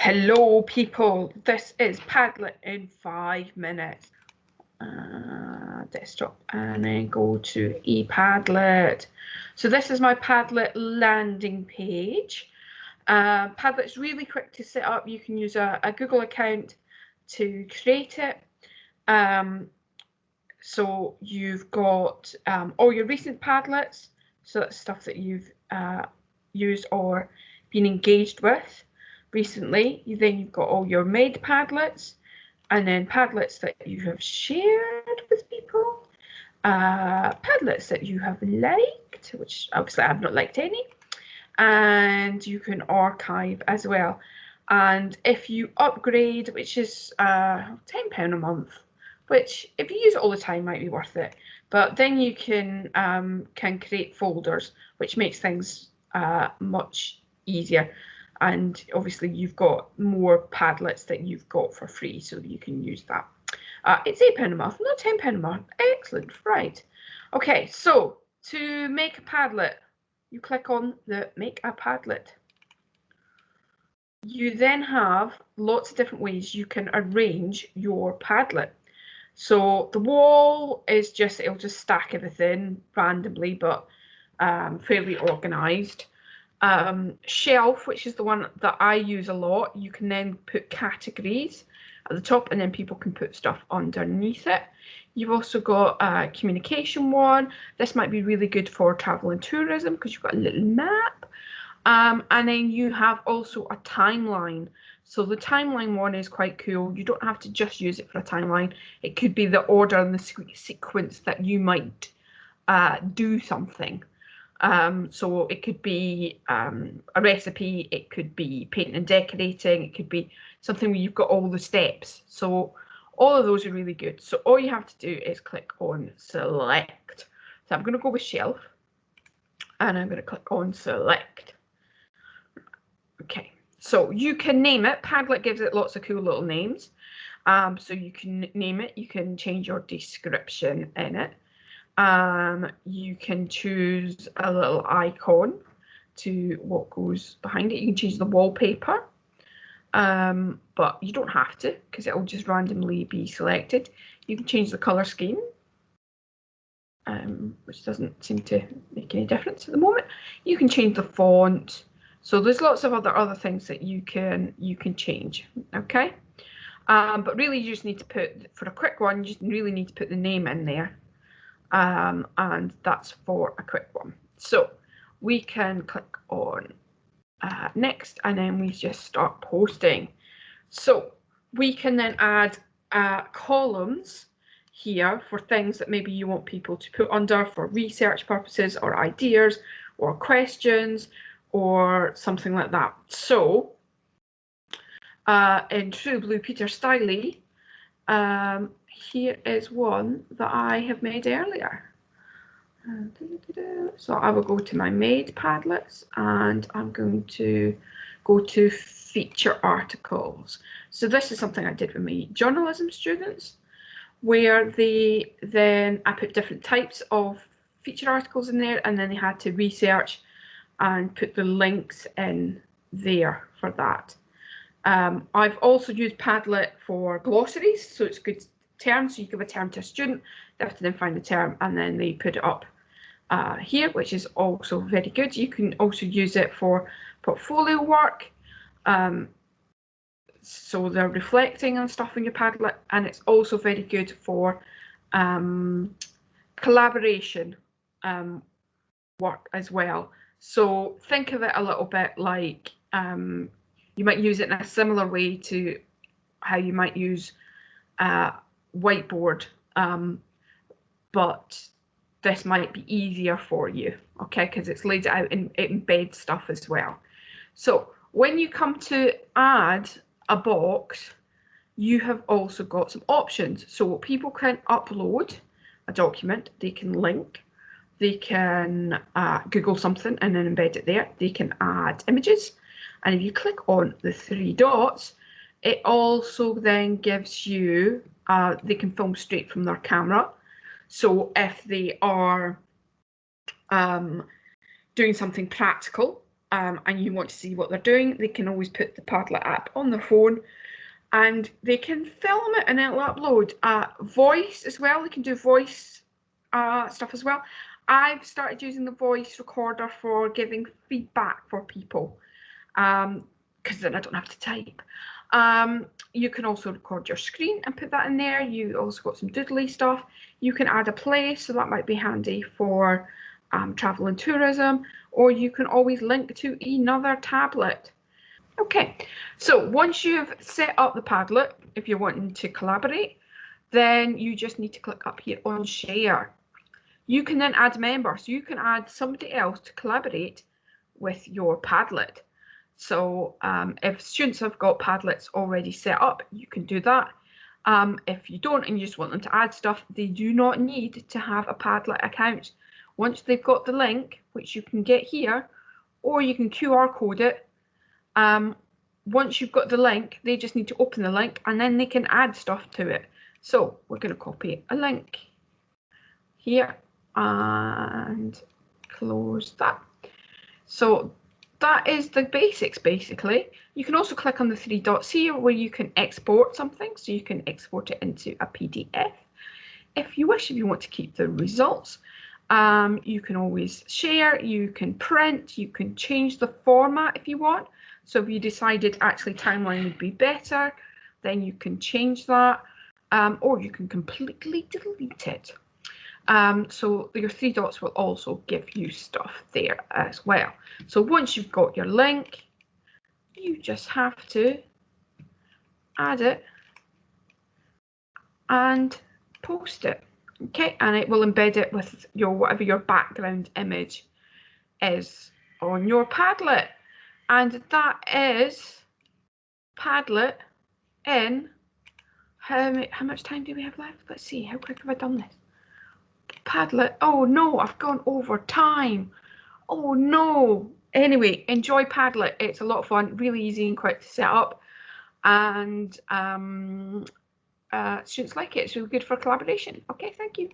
Hello people, this is Padlet in 5 minutes. Desktop and then go to ePadlet. So this is my Padlet landing page. Padlet's really quick to set up. You can use a Google account to create it. So you've got all your recent Padlets, so that's stuff that you've used or been engaged with recently. Then you've got all your made Padlets, and then Padlets that you have shared with people, Padlets that you have liked, which obviously I've not liked any, and you can archive as well. And if you upgrade, which is £10 a month, which if you use it all the time might be worth it, but then you can create folders, which makes things much easier. And obviously you've got more Padlets that you've got for free, so you can use that. It's £8 a month, not £10 a month. Excellent, right. Okay, so to make a Padlet, you click on the Make a Padlet. You then have lots of different ways you can arrange your Padlet. So the wall is just, it'll just stack everything randomly, but fairly organised. Shelf, which is the one that I use a lot, you can then put categories at the top and then people can put stuff underneath it. You've also got a communication one. This might be really good for travel and tourism because you've got a little map. And then you have also a timeline. So the timeline one is quite cool. You don't have to just use it for a timeline. It could be the order and the sequence that you might do something. So it could be a recipe, it could be painting and decorating, it could be something where you've got all the steps. So all of those are really good. So all you have to do is click on select. So I'm going to go with shelf and I'm going to click on select. Okay, so you can name it. Padlet gives it lots of cool little names. So you can name it, you can change your description in it. You can choose a little icon to what goes behind it. You can change the wallpaper, but you don't have to because it will just randomly be selected. You can change the colour scheme, which doesn't seem to make any difference at the moment. You can change the font. So there's lots of other things that you can change. Okay, but really you just need to put, for a quick one, you just really need to put the name in there. And that's for a quick one. So we can click on next and then we just start posting. So we can then add columns here for things that maybe you want people to put under for research purposes or ideas or questions or something like that. So in True Blue Peter Styley, here is one that I have made earlier. So I will go to my made Padlets and I'm going to go to feature articles. So this is something I did with my journalism students, where I put different types of feature articles in there and then they had to research and put the links in there for that. I've also used Padlet for glossaries, so it's good terms. So you give a term to a student, they have to then find the term and then they put it up here, which is also very good. You can also use it for portfolio work. So they're reflecting on stuff in your Padlet, and it's also very good for collaboration work as well. So think of it a little bit like you might use it in a similar way to how you might use whiteboard, but this might be easier for you, okay, because it's laid out and it embeds stuff as well. So when you come to add a box, you have also got some options. So people can upload a document, they can link, they can Google something and then embed it there. They can add images. And if you click on the 3 dots, it also then gives you, they can film straight from their camera. So if they are doing something practical, and you want to see what they're doing, they can always put the Padlet app on their phone and they can film it and it'll upload. Voice as well, they can do voice stuff as well. I've started using the voice recorder for giving feedback for people, because then I don't have to type. You can also record your screen and put that in there. You also got some doodly stuff. You can add a play, so that might be handy for travel and tourism, or you can always link to another tablet. Okay, so once you've set up the Padlet, if you're wanting to collaborate, then you just need to click up here on share. You can then add members. You can add somebody else to collaborate with your Padlet. So if students have got Padlets already set up, you can do that. If you don't and you just want them to add stuff, they do not need to have a Padlet account. Once they've got the link, which you can get here, or you can QR code it, once you've got the link, they just need to open the link and then they can add stuff to it. So we're going to copy a link here and close that. So that is the basics, basically. You can also click on the 3 dots here where you can export something. So you can export it into a PDF. If you wish, if you want to keep the results, you can always share, you can print, you can change the format if you want. So if you decided actually timeline would be better, then you can change that, or you can completely delete it. So your 3 dots will also give you stuff there as well. So once you've got your link, you just have to add it and post it. Okay, and it will embed it with your whatever your background image is on your Padlet. And that is Padlet in how much time do we have left? Let's see, how quick have I done this? Padlet, oh no, I've gone over time. Oh no. Anyway, enjoy Padlet. It's a lot of fun, really easy and quick to set up. And students like it. It's really good for collaboration. Okay, thank you.